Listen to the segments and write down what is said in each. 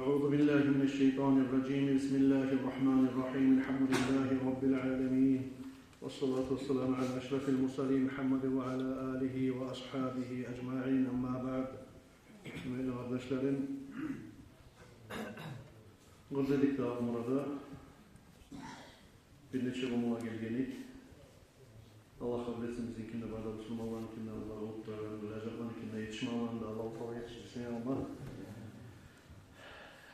أعوذ بالله من الشيطان الرجيم بسم الله الرحمن الرحيم الحمد لله رب العالمين والصلاة والسلام على أشرف المرسلين محمد وعلى آله وأصحابه أجمعين أما بعد Değerli kardeşlerim, Gırdedik Dağımı'na bir neçe umuma gelgenik. Allah kabul etsin bizimkinde barda Müslümanlarınkinde Allah'a muhtarlarını, Recep'larınkinde yetişmanlarında Allah'u tavsiye yetiştirsin ya Allah.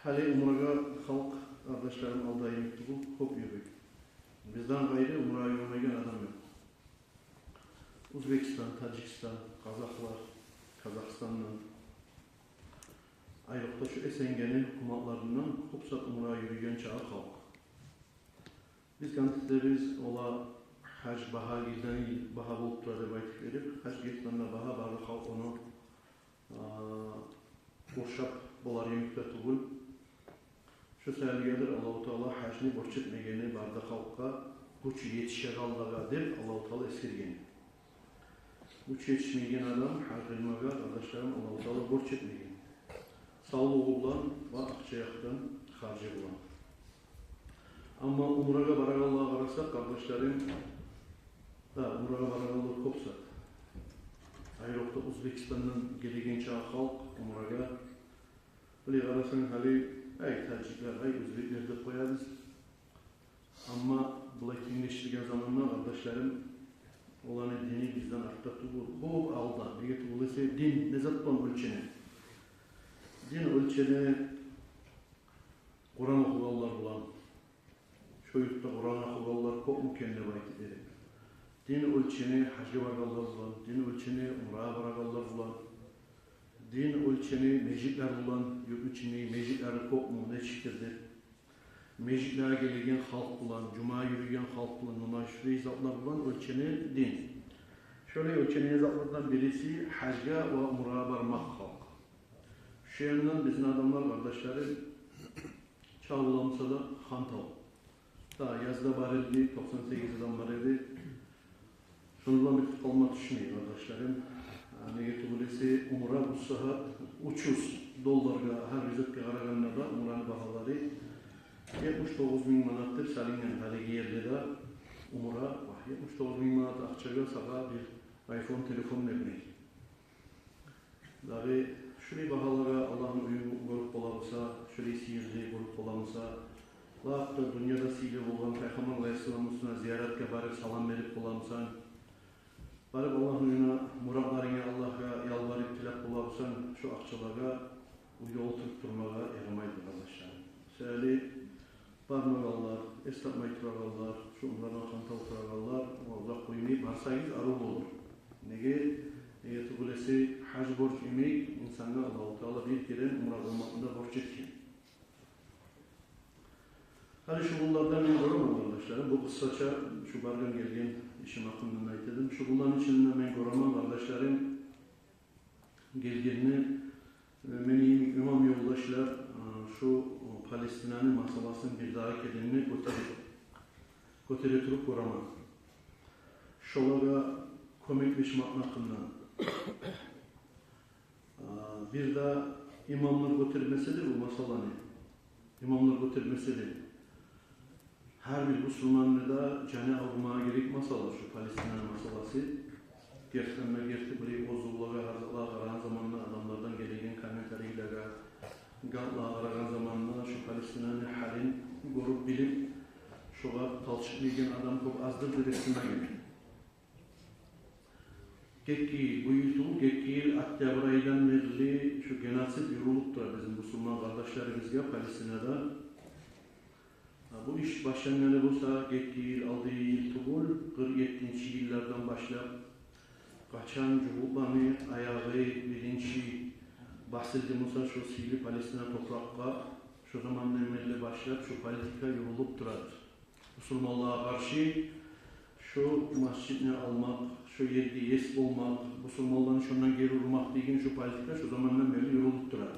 Hali umraga halk kardeşlerim aldayı mektubu hop yürüyük. Bizden gayrı umraya yürümegen adam yok. Uzbekistan, Tacikistan, Kazaklar, Kazakistan'dan aylıkta şu Esengen'in hukumatlarından hopsat umraya yürüyen çağı halk. Biz kanıtlarız ola hac baha giden baha bulup durada baytık verip hac gitmenle baha barı halk onu borçap bolar yemekte tuğul. Şu sayılgedir Allah-u Teala hacni borç etmegeni barda halka güç yetişe kaldığa der Allah-u Teala esirgeni. Güç yetişmegen adam hac kılmaga kardeşlerim Allah-u Teala borç etmegen. Sağlığı olan ve akçayaktan harcı olan. Ama umraga baragallığa kararsak kardeşlerim umraga baragallığı kopsa. Ayrıca Uzbekistan'dan gelegen çağ halk umraga böyle kararsan hali ay Tacikler, ay Uzbekler de koyarız. Ama bu etkinleştirgen zamanlar kardeşlerim olan dini bizden arttı. Bu alda. Bu ise din ne zattan ölçene. Din ölçene Kur'an okugallar bulan. Şu yurtta Kur'an okugallar çok mükemmel bayt ederim. Din ölçene hacı vargallar bulan. Din ölçene umraya vargallar bulan. Din ölçeni mecitler bulan, yurt içini mecitleri kopmu ne şekildir. Mecitler gelegen halk bulan, cuma yürüyen halk bulan, namaşlı izatlar bulan ölçeni din. Şöyle ölçeni izatlardan birisi hacca ve umraya varmak halk. Şu yandan bizim adamlar kardeşleri çağılamsa da hantal. Daha yazda bareldi, 98 adam bareldi. Şundan bir kalma düşünmeyin kardeşlerim. Negetulesi umra bu saha uçuz dollarga her vizitke karaganda da umranın bahaları 79.000 manattır salingen haligi yerlerde umra 79.000 manat akçaga sağa bir iPhone telefon vermek. Dahi şurayı bahalara Allah'ın uyumu görüp olamasa, şurayı sihirli görüp olamasa, hatta dünyada sihirli olan Peygamber Aleyhisselam'ın ziyaretke barıp salam verip olamasa, barıp Allah'ın uyuna muratlarına Allah'a yalvarıp tilak bularsan şu akçalara yol tutturmağa yaramaydı kardeşlerim. Söyle barmagallar, esnafmayı turagallar, şu umrana kantal turagallar, Allah koymayı varsayız arı olur. Nege tugulesi hac borç emeği insanlar Allah-u Teala bir kere umra olmakında borç etken. Hani şu bunlardan ne göremem kardeşlerim? Bu kısaca şu bargan gelgen işim hakkında aytdım. Şu bunların içinden ben göremem kardeşlerim. Gelgenini benim imam yoldaşlar şu Palestina'nın masalasını bir daha kedenini götürüp göremem. Şolara komikleşmek hakkında. Bir daha imamlar götürmesidir bu masalanı. İmamlar götürmesidir. Her bir Müslümanlığı da canı almaya gerek masala şu Palestina'nın masalası. Gerçekten bir bozulluğa arayan zamanla adamlardan gelegen komentarıyla Gatla arayan zamanla şu Palestina'nın halini görüp bilip şuna talşıklayan adam çok azdır direksine gelir. Gekki bu yıl Gekki Akdevray'dan verili şu genosit yürürlüktür bizim Müslüman kardeşlerimizge Palestina'da. Bu iş başlanmalı olsa Gekki yıl, aldığı yıl tuğul, 47. yıllardan başlayıp kaçan Cumhurbaşkanı ayağı birinci bahsedilmişse şu sivil Palestina toprakla şu zamandan beri başlayıp şu politika yürürlüp durar. Müslümanlığa karşı şu masjidini almak, şu yerde yes olmak, Müslümanların şundan geri vurmak diye şu politika şu zamandan beri yürürlüp durar.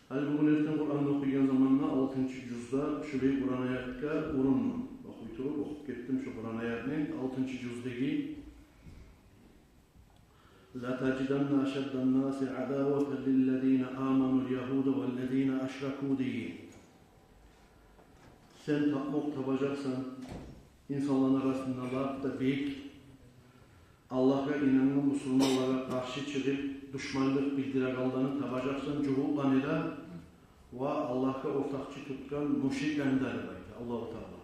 Hal bugün erken Kur'an'da okuyan zamanla 6. cüzda şurayı Kur'an ayatka urunlu. Okup gittim şu Kur'an ayetinin 6. cüzdeki لَتَجِدَنَّ أَشَدَّ النَّاسِ عَدَاوَةً لِلَّذ۪ينَ آمَنُوا الْيَهُودَ وَالَّذ۪ينَ أَشْرَكُوا diye. Sen tapmak tapacaksan insanların arasında da büyük Allah'a inanan Müslümanlara karşı çıkıp düşmanlık bildirek aldığını tapacaksan cuhullan eder ve Allah'a ortakçı tutkan müşriklerden derdi Allah-u Teala.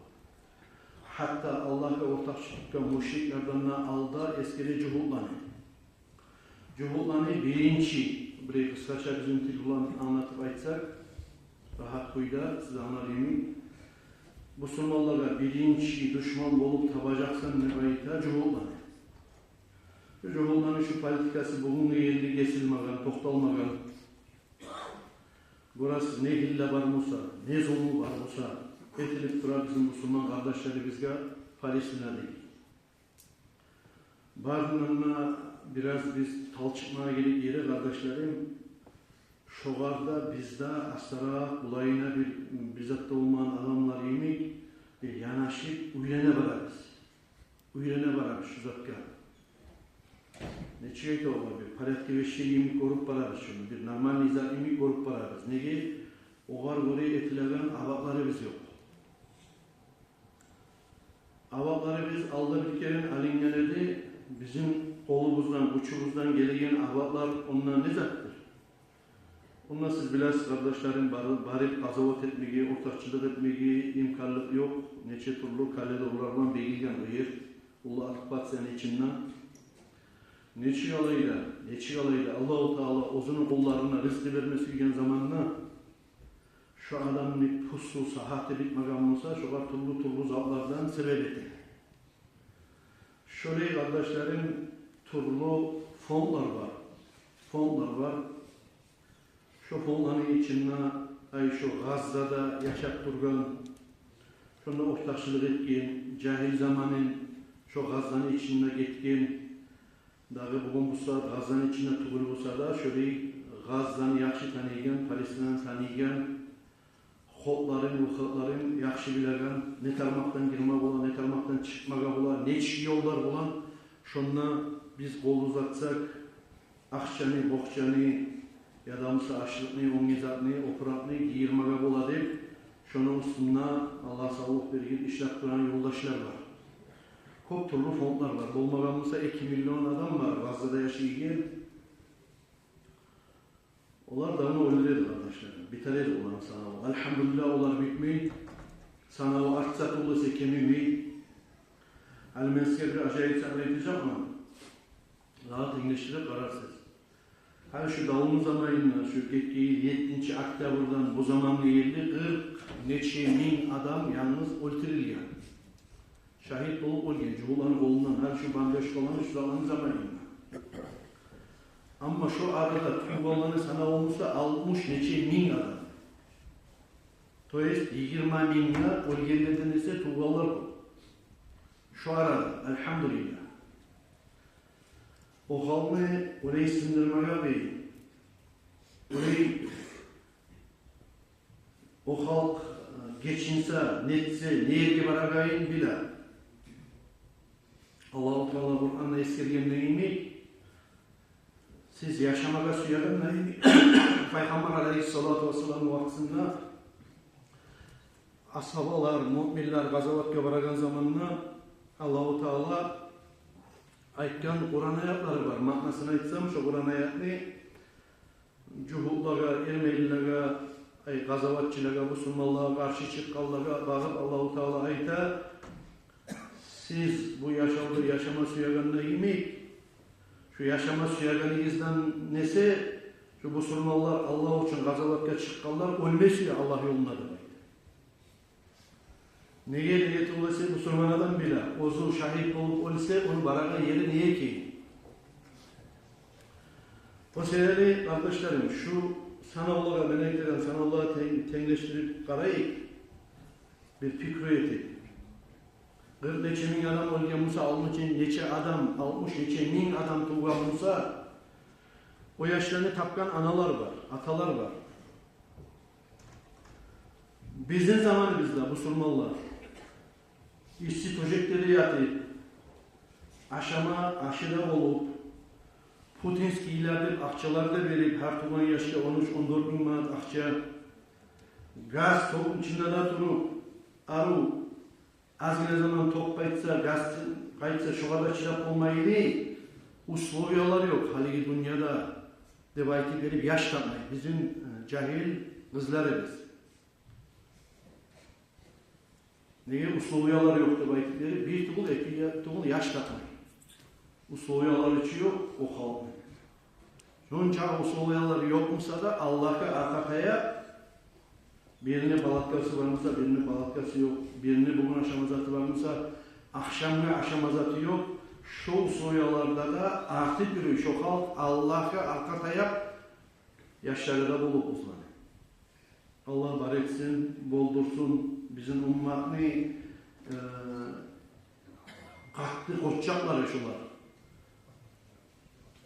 Hatta Allah'a ortakçı tutkan müşriklerden alda eskide cuhullan. Cuhullanı birinci, burayı kısaca bizim tilbulan anlatıp aytsak, rahat kuyda size anlayayım. Müslümanlara birinci düşman olup tapacaksan ne ayta cuhullanı. Cuhullanı şu politikası bugün geldi kesilmeden, toktalmadan. Burası ne hille var olsa, ne zulmü var olsa, etilip durar bizim Müslüman kardeşlerimizge Palestina değil. Bardınına biraz biz talçıkmaya gelip yere kardeşlerim, şoğarda bizde astara bulayına bir bizzatta olmayan adamlar yemek bir yanaşıp uylene vararız. Uylene vararız şu zatka. Ne çiğde olabilir? Paletki ve şey yemek korup vararız şunu. Bir normal nizam yemek korup vararız. Negi? Oğar oraya etilen avakları biz yok. Avakları biz aldı bir kere alingenedi. Bizim kolumuzdan, uçumuzdan gelen avaklar ondan ne zattır? Ondan siz biləsiz kardeşlerim barip azavat etmeyi, ortakçılık etmeyi imkanlık yok. Neçe türlü kalede uğrarlan beğilgen o yer. Allah akbat senin içinden. Neçe yalayla Allah-u Teala ozunun kollarına rızkı vermesi gen zamanına şu adamın pussu, sahate bitmegan olsa şu kadar türlü zavlardan sebep etti. Şöyle kardeşlerim türlü fonlar var. Şu fonların içinde şu Gazze'da yaşap durgan, şunda ortakçılık etken, cahil zamanın şu Gazze'nin içinde gitken, dağı bugün bu saat Gazze'nin içinde tuğul olsa da şöyle Gazze'ni yaxşı tanıyan, Palestina'nı tanıyan, xalqların yaxşı bilen, ne tarmaktan girmek olan, ne tarmaktan çıkmak olan, ne yollar olan, şunla biz kol uzatsak, akçanı, boğçanı, ya da mısa aşılıkını, ongizatını, operatını giyirmeye bola deyip, şunun üstünde Allah sağlık vergin işlep duran yoldaşlar var. Çok türlü fondlar var. Olmaganımızda 2 milyon adam var Gazze'de yaşayan. Onlar da onu öldürüyordu kardeşlerim. Bitiredi olan sanağı. Elhamdülillah onlar bitmeyi. Sanağı artsak olursa kemimi. Al-Mensker bir acayip sabredeceğim ama rahat İngilizce'de kararsız. Hani şu davulun zamanında, şu 7. Oktyabır'dan bu zamanla geldi 40 neçe min adam yalnız öldürülüyor. Şahit olup olgen, Cuhulan'ın kolundan, her şu bandeş olanı şu zamanında. Ama şu arada Tuğbalan'ı sana olmuşsa 60 neçe min adam. Toyest 20 minler olgenlerden ise Tuğbalar bu. Şu arada, elhamdülillah. O halkı orayı sindirmeye değil. O halk geçinse, netse, neye varagayın bile. Allah-u Teala Kur'an'da eskergenliğini siz yaşamaya suyaganlayın. Peygamber aleyhissalatu vesselam vaktinde ashabalar, müminler gazavatga varagan zamanında Allah-u Teala aytgan Kur'an ayetleri var. Manasını aytsam şu Kur'an ayetini cuhullara, ermeylilerge, gazavatçılarga, Müslümanlığa karşı çıkkanlarga bağıp Allah-u Teala ayta siz bu yaşama suyaganına yemek şu yaşama suyaganınızdan nese şu Müslümanlar Allah için gazavatka çıkkanlar ölmesi Allah yolunda da. Neye niyet olursa Müslüman adam bile ozu şahit olup olursa onu baraga yeri niye ki? O sebeple kardeşlerim şu sanallığa meleklerden sanallığa tenleştirip karayıp bir fikriyeti. 40 neçe min adam olgansa, 60 neçe adam, 60 neçe min adam tuğansa o yaşlarını tapkan analar var, atalar var. Bizim zamanımızda Müslümanlar işçi tocekleri yatıp aşıda olup Putinskiylerdir, akçalarda verip her tuğan yaşta 13-14 bin manat akça gaz topun içinde de durup arı azgına zaman top kayıtsa, gaz kayıtsa şu kadar çırap olmayı uslubiyalar yok. Haligi dünyada devayeti verip yaş tapmayı. Bizim cahil kızlarız. Neye uslubiyalar yok devayeti verip bir tuğul, iki tuğul yaş tapmayı. Uslubiyalar içi yok, o kalmıyor. Şunca uslubiyalar yokmuşsa da Allah'a arkaya birini balatkası varmışsa, birini balatkası yok. Birini bugün aşamazatı varmışsa, akşamga aşamazatı yok. Şu usulyalarda da artık bir şu halk Allah'a arka tayap yaşları da bulup uzmanı. Allah baretsin, boldursun bizim ummatını kalktı koçacaklar şular.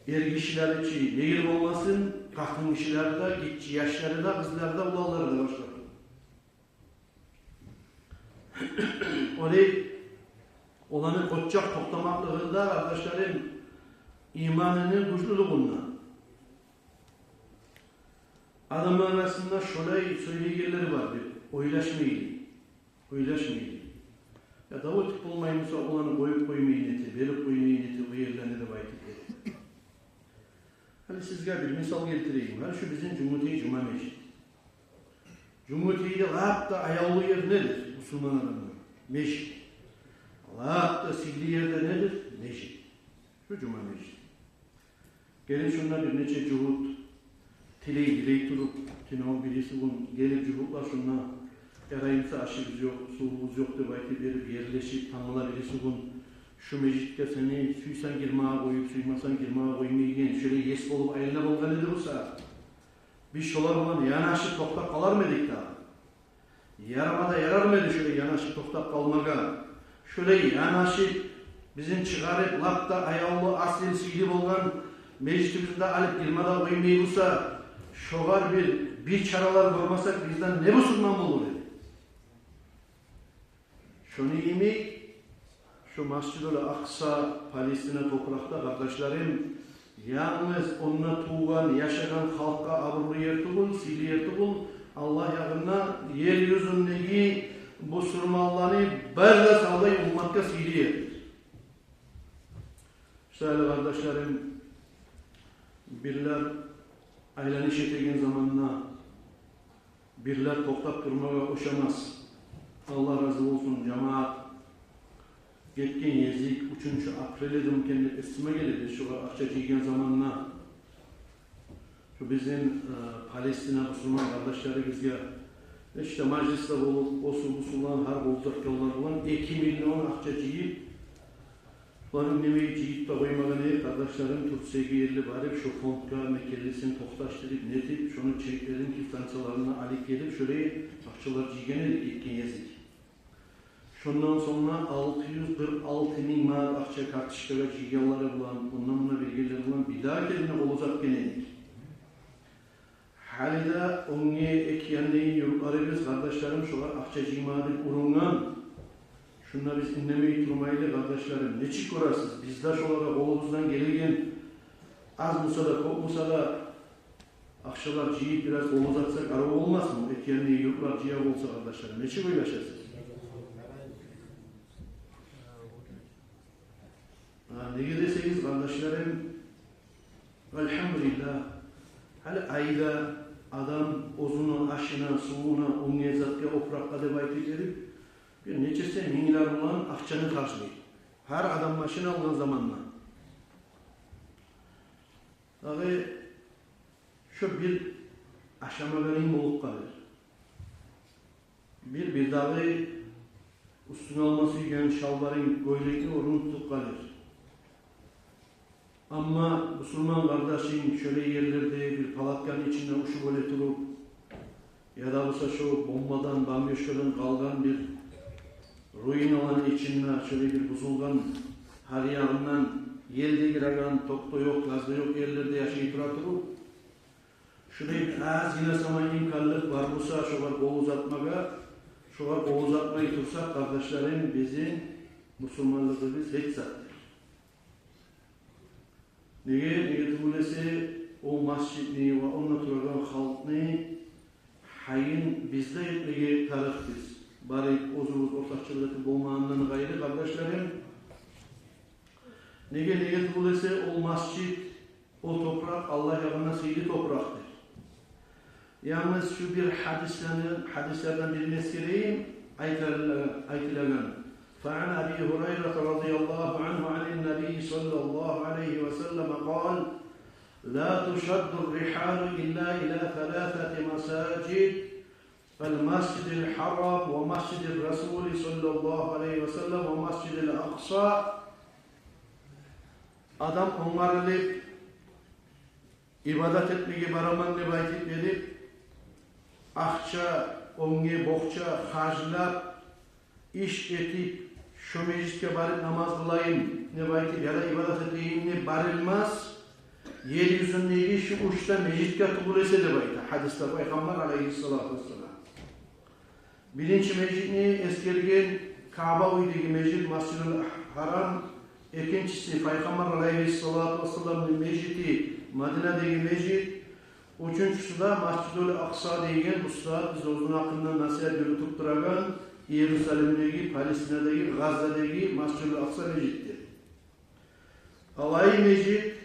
Kişiler için değil olmasın, kalktın kişilerde, gitçi yaşları da, kızlarda, ulaları da başlar. Orayı olanı koçacak toplamaklığında kardeşlerim imanının güçlülüğünden. Adamın arasında şöyle söyleyenleri var bir, oylaşmayın. Ya da o tip olmayınsa olanı koyup koymayı niyeti, verip koymayı niyeti, o yerlerine de bayit edelim. Hani sizge bir misal getireyim. Hani şu bizim Cumhuriyeti Cuma Meşid. Cumhuriyeti hatta ayağlı yer nedir? Müslüman adamlar. Meşid. Hatta silli yerde nedir? Meşid. Şu Cuma Meşid. Gelin şunlar bir neçe cuhut, diley turup, tinov birisi bun, gelip cuhutlar şunlar, yarayımsa aşırız yok, suğumuz yok da belki verip yerleşip tanrılar birisi bun, şu meclitte seni suysan girmağa koyup, suymasan girmağa koymayın, şöyle yes olup ayırlar olgan nedir olsa, biz şolar olan yanaşı toktak kalar mıydık da? Yaramada yarar mıydı şöyle yanaşı toktak kalmaga? Şöyle yanaşı bizim çıkarıp lapta ayağlı asil silip olgan meclisimizde alıp girmada koymayılsa şogar bir çaralar görmezsek bizden ne Müslüman olur dedi. Şunu imi şu Mescid-ül Aksa Palestina toprakta kardeşlerim yalnız onunla tuğan, yaşayan halka abrulu yertuğun, sili yertuğun Allah yağına yeryüzündeki bu Müslümanları böyle sağlayıp ummatka sili yerdir. Değerli kardeşlerim, birler aylaniş ettiğin zamanla birler toktap durmaya koşamaz. Allah razı olsun cemaat. Yetkin yezik 3. April'de kendi isme geldi. Şu akça çekilen zamanla şu bizim Palestina Müslüman kardeşlerimizle işte mecliste olup usulan harp olacak yollar olan 2 milyon akça çekip Ulanın nemeyi cihit de koymaganı kardeşlerim Türkçe'ye yerli barip şu fondga mekellisini toktaştırıp netip şunu çeklerin kiftansalarına alıp gelip şöyle akçalar cigene etkin yezik. Şundan sonra 646 bin manat akça kartışkara cigaları bulan, bundan buna bilgileri bulan bir daha kendine olacak genelik. Halide onu ekyenleyin yurtları biz kardeşlerim şular akça cimadın urungan şunlar biz dinlemeyi durmayla kardeşlerim. Ne çık orasız? Bizler şolara kolumuzdan gelirken az musa da kop musa da akşalar ciyip biraz kolumuz atsak araba olmaz mı? Etkenliği yurtlar ciyap olsa kardeşlerim. Ne çık oylaşasız? Ne giderseniz kardeşlerim elhamdülillah hani ayda adam ozuna, aşına, suğuna, umniyazatga, oprakka debayt edip bir neçesi milyar olan akçanı karşılayır. Her adam başına alınan zamanla. Tabi şu bir aşamaların bulup kalır. Bir dağı üstüne alması yiyen şalvarın göylekli orunu tutup kalır. Ama Müslüman kardeşin şöyle yerlerde bir palatkanın içinde uşu böyle durup ya da olsa şu bombadan, bamyoşkadan kalgan bir ruin olan içinde şöyle bir buzulgan her yanından yelde giren tokta yok, gazda yok yerlerde yaşayıp durup şöyle az yine zaman imkanlık var olsa şu var kol uzatmaya şu var kol uzatmayı tutsak kardeşlerim bizim Müslümanlığı biz hiç sattık. Nege tugulese o masjidni ve onunla turgan halkni hayın bizde etmege tarafız. Bari ozumuz ortakçılığı bulmağından gayrı kardeşlerim. Nege tugulese o masjid, o toprak Allah yağına seyli topraktır. Yalnız şu bir hadislerden birini eskereyim, ayetilen. فعن أبي هريرة رضي الله عنه عن النبي صلى الله عليه وسلم قال لا تشد الرحال إلا إلى 3 مساجد المسجد الحرام ومسجد الرسول صلى الله عليه وسلم ومسجد الأقصى Adam onlarlayıp ibadet etmeye baraman nebayet edip akça, onge, bokça, harclar iş etip şu mecliste barıp namaz kılayım, nebayet ya da ibadet edeyim ne barılmaz. Yeryüzündeki şu uçta mecliste kabul etse de bayta. Hadiste Peygamber aleyhissalatu vesselam. Birinci meclini eskergen Kaaba uydaki meclis Masjid-ül Haram. İkincisi Peygamber aleyhissalatu vesselam'ın meclisi Medine'deki meclis. Üçüncüsü de Masjid-ül Aksa degen usta biz onun hakkında nasihat yürütüp duragan Yeruzaleim'deki, Palestine'deki, Gazze'deki Masjid-ül Aksa meclistir. Alay meclis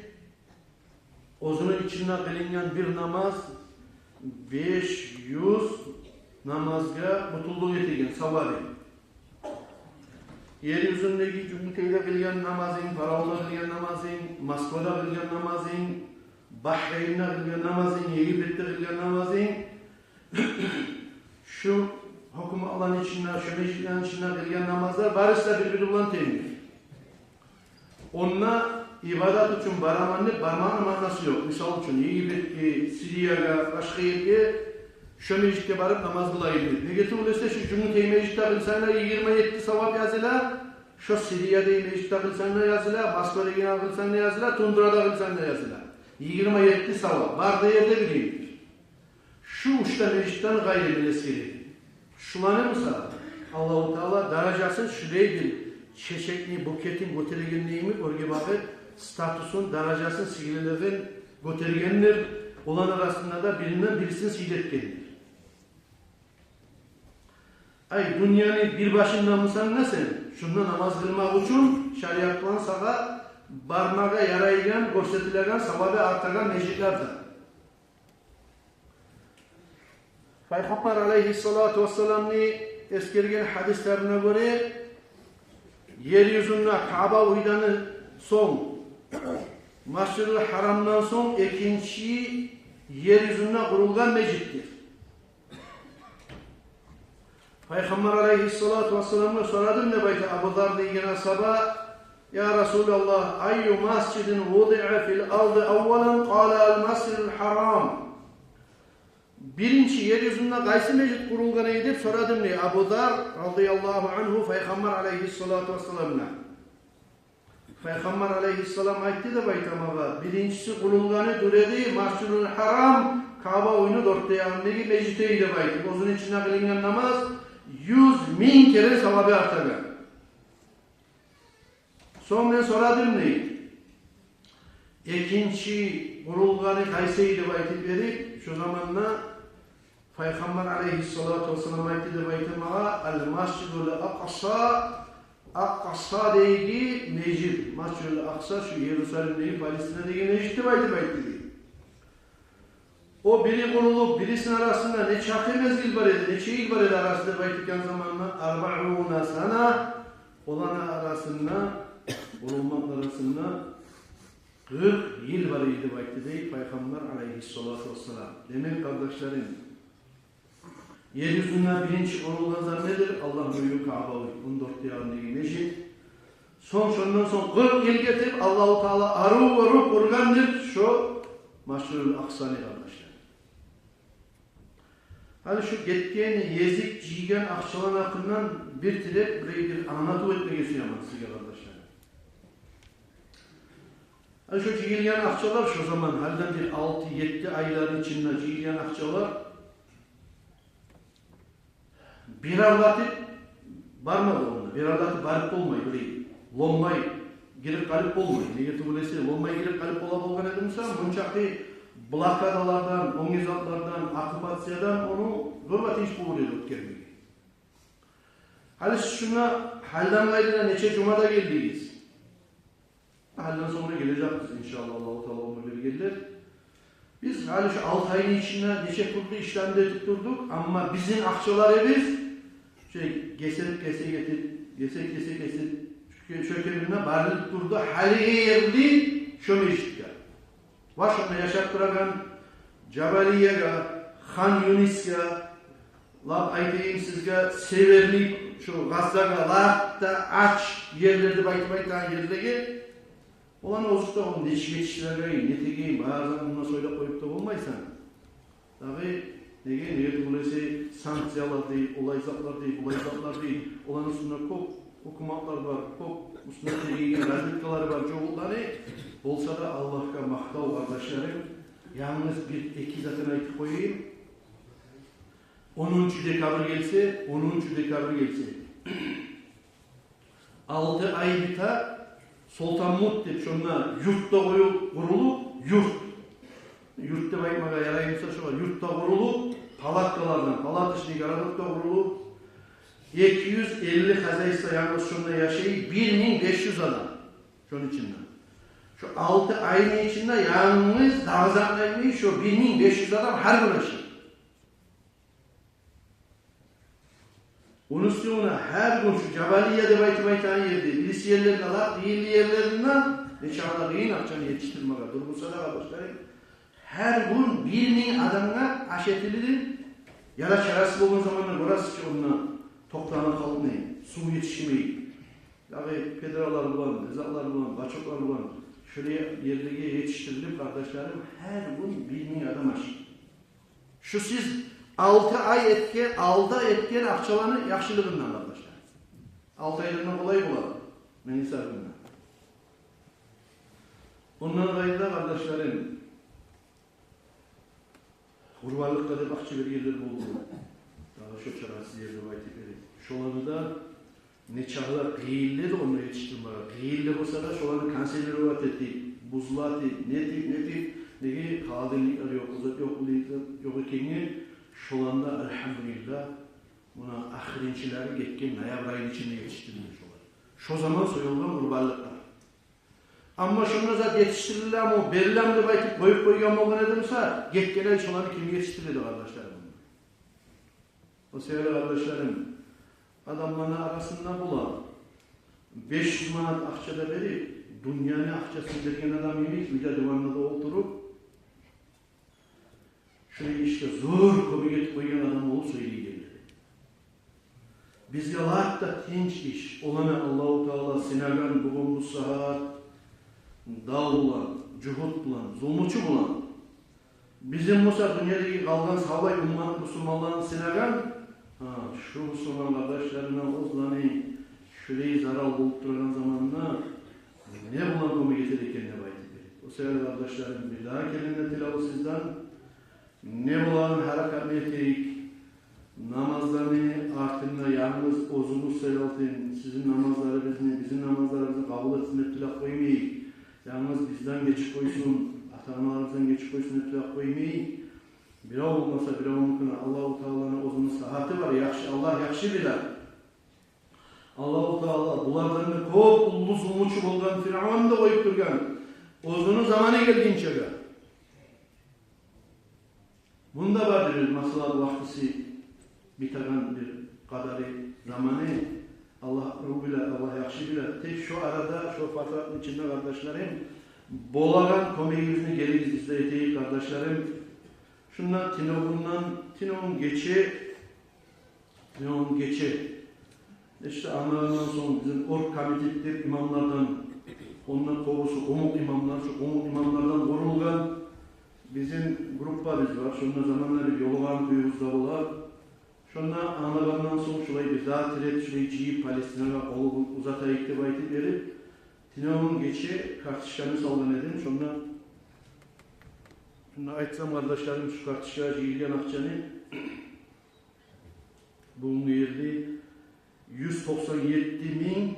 Ozunun içinde kılınan bir namaz 500 namazga mutluluk etigen, savabı. Yeryüzündeki cümleteyle kılınan namazın, Farao'da kılınan namazın, Moskva'da kılınan namazın, Bahreyn'de kılınan namazın, Yegipet'te kılınan namazın, şu hükümü alan içinde, şu meclislerin içinde kılınan namazlar barışla birbiriyle temin. Onunla İbadet için baramanlık, barmanın manası yok. Misal için Yegipet'e, Suriye'ye, başka yerge şu mecliste barıp namaz kılayım. Negatif olursa şu Cumhuriyet mecliste kılsanlar 27 savap yazılar, şu Suriye'de mecliste kılsanlar yazılar, Moskva'da kılsanlar yazılar, Tundra'da kılsanlar yazılar. 27 savap. Barda yerde bileyim. Şu uçta meclisten gayrı bilesiri. Şulanı mısa? Allah-u Teala daracasın şuraya bir çeşekli, buketin, götürgenliğimi oraya bakıp statusun, daracasın, sigillerin götürgenler olan arasında da birinden birisini siletkendir. Ay dünyanın bir başından mısan ne sen? Şundan namaz kılmak için şariatlan sana barmağa yarayılan, gösterilen, savabı artagan meclislerdir. Peygamber aleyhissalatu vesselam'ın eskergen hadislerine göre yeryüzünde Kaaba uydanı son Masjid-ül Haram'dan son ikinci yeryüzünde kurulgan mecittir. Peygamber aleyhissalatu vesselam'a soradım ne bayta Abu Dhar diyene sabah Ya Resulallah ayyu mascidin vudi'a fil ardı evvelen kâle el masjidül haram. Birinci yeryüzünde qaysı mecit kurulgan edip soradım ne Abu Dhar radıyallahu anhu Peygamber aleyhissalatu vesselam'la. Peygamber aleyhisselam aytti de baytamağa birincisi kurulganı duredi Masjid-ül Haram Kaaba oyunu dörtteyandaki meciteydi baytı. Ozun içine kılınan namaz 100.000 kere savabı artaga. Son ben soradım ne? İkinci kurulganı kayseydi baytı verip şu zamanla Peygamber aleyhissalatu vesselam aytti de baytamağa el Masjid-ül Aksa Akkasa'daki mecid, Masjid-ül Aksa şu Yeruzaleim'deki Palestine'deki mecidi baydı. O biri kurulup birisinin arasında ne çakı mezgil var edi, ne çeyil var edi arasında baydıkken zamanla 40 sana olan arasında, bulunmak arasında 40 yıl var idi baydı deyip Peygamber aleyhissalatu vesselam. Demek kardeşlerim, yeryüzünden birinci kurulgan nedir? Allah büyük Kaaba-ı 14 yarındaki mecid. Şundan son 40 yıl getirip Allah-u Teala arı kurgandır şu Masjid-ül Aksa'nı kardeşler. Hadi şu getken yezik cigen akçalan hakkından bir tirep burayı bir anlatı etmek istiyorum size kardeşler. Hadi şu cigen akçalar şu zaman halden bir 6-7 ayların içinde cigen akçalar bir avlatıp barmadı onunla. Bir avlatıp barıp olmayı, böyle lonmayı, girip kalıp olmuyor. Nege tugulesi olmay girip kalıp olgan edimse bunçaklı blokadalardan, onizatlardan, okupatsiyadan onu görbat hiç bu oluyor ötkermeyi. Hali şuna halden gayrına neçe cumada geldiyiz. Halden sonra geleceğiz inşallah Allah-u Teala onu belirler. Biz hali şu 6 ayın içinde neçe kurdu işlemde tutturduk ama bizim akçaları biz gesek çökemine barılıp durdu. Hali yerli şöyle işitken. Başında yaşap duragan Cebaliye'ga, Han Yunis'ga, lab aytayım sizge severlik şu gazdaga, lab da aç yerlerde baytmaytan yerlerde olan ozukta onun neşmeçişlerine, netegeyim, bazen buna söyle koyup da olmaysan. Tabi nege dolayısıyla sanksiyalar değil, olayzatlar değil, bulayzatlar değil. Olan üstünde çok hukumatlar var, çok üstünde tegeyim, razmetkaları var, çoğulları. Olsa da Allah'a mahtav kardeşlerim, yalnız bir iki zaten ayıp koyayım. 10. dekabr gelse, 10. dekabr gelse. 6 ay bita Sultan Mut deyip şunlar yurtta kurulup, yurtta baymaga yarayımsa şu var, yurtta kurulup, palatkalardan, palat işini yaradıkta kurulup, 250 hazaysa yalnız şunda yaşayıp 1500 adam şunun içinden. Şu 6 ayın içinde yalnız dağzaklarını şu 1500 adam her gün yaşayıp. Onun üstüne her gün şu Cebaliye'de baytmaytan yerde, birisi yerlerine alak, değilli yerlerinden ne çağda kıyın akçanı yetiştirmeye durmuşsa da kardeşlerim. Her gün 1000 adamına aşetilidir. Yara çarası olduğun zamanlar orası ki onunla toprağına kalmayın, su yetişmeyin. Yani pedralar bulan, rızaklar bulan, başoklar bulan, şöyle yerliğe yetiştirilip kardeşlerim her gün 1000 adam aşır. Şu siz 6 ay etken, 6 ay etken akçalarını yaxşılığından kardeşler. 6 aylarından kolay bulalım. Beni sargından. Ondan gayrı kardeşlerim, kurbanlıkta da bakçı bir yerler buldu. Daha şu çarası yerine baytık edin. Şolanı da ne çağlar kıyıllı da onu yetiştirmeye. Kıyıllı olsa da şolanı kanserleri vat etti. Buzlatı, ne tip, ne kadınlıklar yok, uzat yok ikini. Şolanda elhamdülillah buna ahirinçileri getken noyabr ayının içinde yetiştirilmiş olur. Şu zaman soyulgan kurbanlıklar. Ama şunu zat yetiştirirler mi, verilen de baytıp koyup koyuyor mu edimse, getkenler şolanı kim yetiştirirdi kardeşlerim? O sevgili kardeşlerim, adamların arasında bulan 500 manat akçada verip, dünyanın akçasını vergen adam yemek, bir de divanında oturup, şöyle işte zor komik koygan adam olup söyleyeyim. Bizge da tinç iş, olanı Allah-u Teala sinagan bugün bu saat, dağ bulan, cuhut bulan, zulmuçu bulan, bizim Musa dünyadaki kalgan sahabay umman Müslümanların sinagan, şu Müslüman kardeşlerine ozlanı, şöyle zarar bulup duran zamanla, ne bulan komik getirken ne baydı. O sevgili kardeşlerim, bir daha kelinde tilavı sizden, ne bulan harakat ettik, namazlarını artırında yalnız ozumuz selatın, sizin namazlarınızı, bizim namazlarımızı kabul etsin, ettilak koymayın. Yalnız bizden geçip koysun, ata-analarımızdan geçip koysun, ettilak koymayın. Bir olmasa bir olmasa Allah-u Teala'nın ozunun sıhhati var, Allah yakşı bilir. Allah-u Teala bulardan çok ullu zulmuçu olgan Firavun da koyup durgan. Ozunun zamanı geldiğince gel. Bunda vardır masalar vaktisi bitagan bir kadarı zamanı Allah ruhuyla Allah yakşı bilir. Tek şu arada şu fatratın içinde kardeşlerim bolagan komeğimizini geri izleyeteyiz kardeşlerim. Şundan Tinov'un geçi işte anlarından sonra bizim ork komitetler imamlardan ondan korusu umut imamlar şu umut imamlardan korulgan bizim gruplarımız var. Şundan zamanlar bir yolgan kuyumuzda olar. Şundan anlarından sonra şurayı bir zat-ı şurayı ciyip Palestina'ya kolu uzatayıp da baytıp verip Tinov'un geçi kartışlarını salgın edin. Şundan aytsam kardeşlerim şu kartışlara ciyilgen akçanı bunun yerli 197.000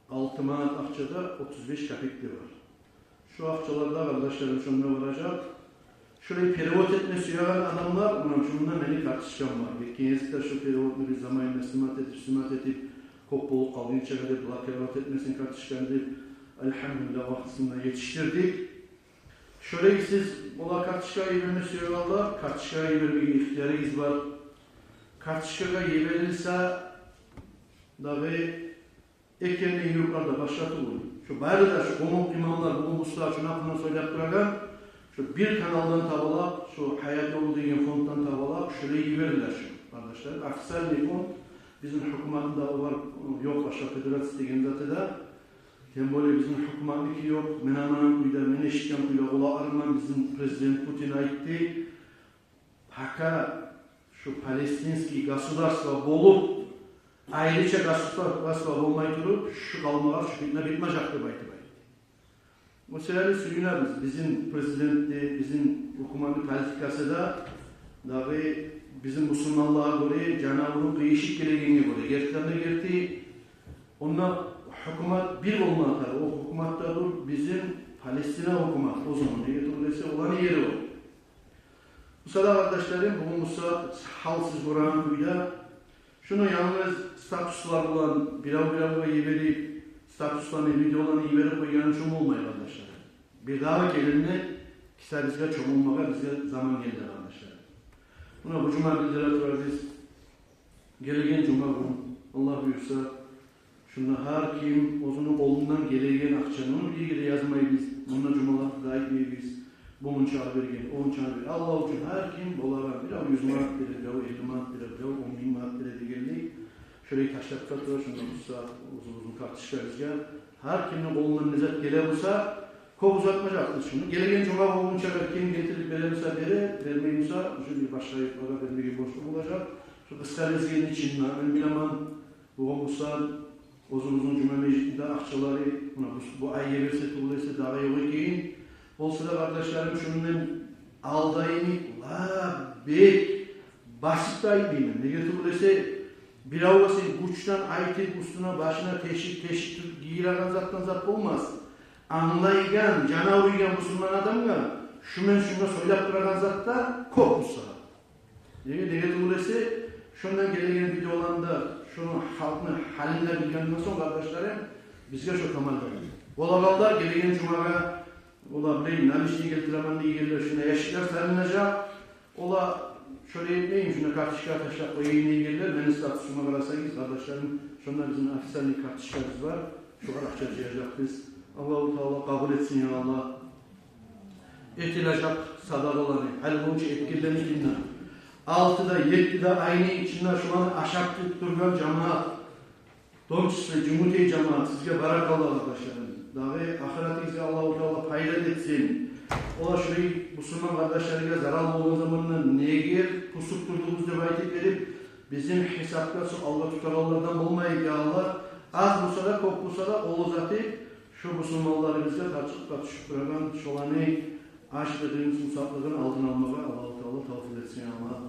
6 manat akçada 35 kapikli var. Şu akçalarda kardeşlerim şununla varacak. Şurayı perevot etmesi yaran adamlar, şununla beni tartışkan var. Kendisi şu perevotunu bir zamanla simat edip, kopbolu kalın çevirip, perevot etmesini tartışkan edip, elhamdülillah vaktisinde yetiştirdik. Şurayı siz ola kartışkayı vermesi yaranlar, kartışkayı vermeye ihtiyarınız var. Kartışkaya verilirse, dahi eklerini yukarıda başlatılır. Şu bari de şu komut imamlar, bu muslar, şunu aklına söylettirken, şu bir kanaldan tavalap, şu hayat yolu degen fonddan tavalap, şurayı verirler şu kardeşler. Aksel bir fond, bizim hükümetinde var, yok başka federasyon degen zatı da. Hem böyle bizim hükümetlik yok, menamanın kuyda, meneşken kuyda, ola arman bizim Prezident Putin aitti. Haka şu Palestinski gasudarstva bolup, ayrıca gasudarstva olmayı durup, şu kalmalar şu fitne bitmeyecektir baytı. Bu sebeple suyuna bizim Prezidentti, bizim hükümetli politikası da dahi bizim Müslümanlığa göre Cenab-ı değişik gereğini göre gerçekten gerti onunla hükümet bir olmakta, o hükümette dur bizim Palestina hükümet o zaman dolayısıyla olan yeri o. Bu sırada kardeşlerim bugün bu saat halsız Kur'an kuyda şunu yalnız statuslar olan birer yiberi statuslarını videolarını yiberi koyuyan şum olmayı kardeşler. Bir daha gelirine kişiler bizge çoğunmağa bizge zaman geldi kardeşler. Buna bu cuma bildirat biz gelegen cuma gün Allah buyursa şunu her kim o'zini qo'lidan kelgan akçanın ilgili yazmayı biz bunda cumalar gayet biz bunun çağır vergen, onun çağır vergen. Allah için her kim olarak bir 100 manat verir, 50 manat verir, 10.000 manat verir diyenlik. Şöyle taşlap katıyor, şunu uzun tartışlarızca. Her kimin qo'lidan nizat gele olsa, çok uzatmayacaktır şunu. Gelegen cuma onun çağır kim getirip verirse vermeyinse, şu bir başka yukarıda vermeyi boşluk olacak. Şu kısa rezgenin içinden, ben bilemem, bu olmuşsa, uzun cuma meclisinde akçaları bu ay verirse dolayısıyla daha yok ki olsa da kardeşlerim şunun aldayını bek basit ayıbıyım. Ne getirilirse bir avası güçten ayıtıp üstüne başına teşvik giyiragan zat olmaz. Anlayıgan, cana uyuyan Müslüman adamga şuna söylep duragan zatlar korkmuşsa. Ne getirilirse şundan gelegen videolarında şunu halkını halinde bilgenden sonra kardeşlerim bizge şu kamal verir. Olagallar gelegen cumaga ola bileyim namişini getiremem diye gelirler şuna yaşıklar sarılacak. Ola şöyle yapmayayım şuna kartışka taşak koyayım diye gelirler. Benim statusuma kararsanız kardeşlerim şunlar bizim ofiserlik kartışkarız var. Şu kadar çarşıyacak biz. Allah-u Teala kabul etsin ya Allah. Etilacak sadakaları. Halbuki etkilenikinden. 6'da 7'de aynı içinde şu an aşak tutturgan cemaat. Donçisi, Cumhuriyet cemaat. Sizge barakallah arkadaşlarım. Dahi ahiretinize Allah-u Teala paylaşır etsin. Ola şurayı Müslüman kardeşlerine zarar olduğu zamanla negir pusup durduğumuz devayet verip bizim hesaplarsa Allah tutarallardan olmayıp ya Allah. Az bulsa da çok bulsa da oğlu zatı şu Müslümanlarımızda tartışıp duran şolanı aşk dediğimiz musatlığın altına almaya Allah-u Teala tavsiye etsin ya Allah.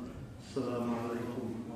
Selamun Aleyküm.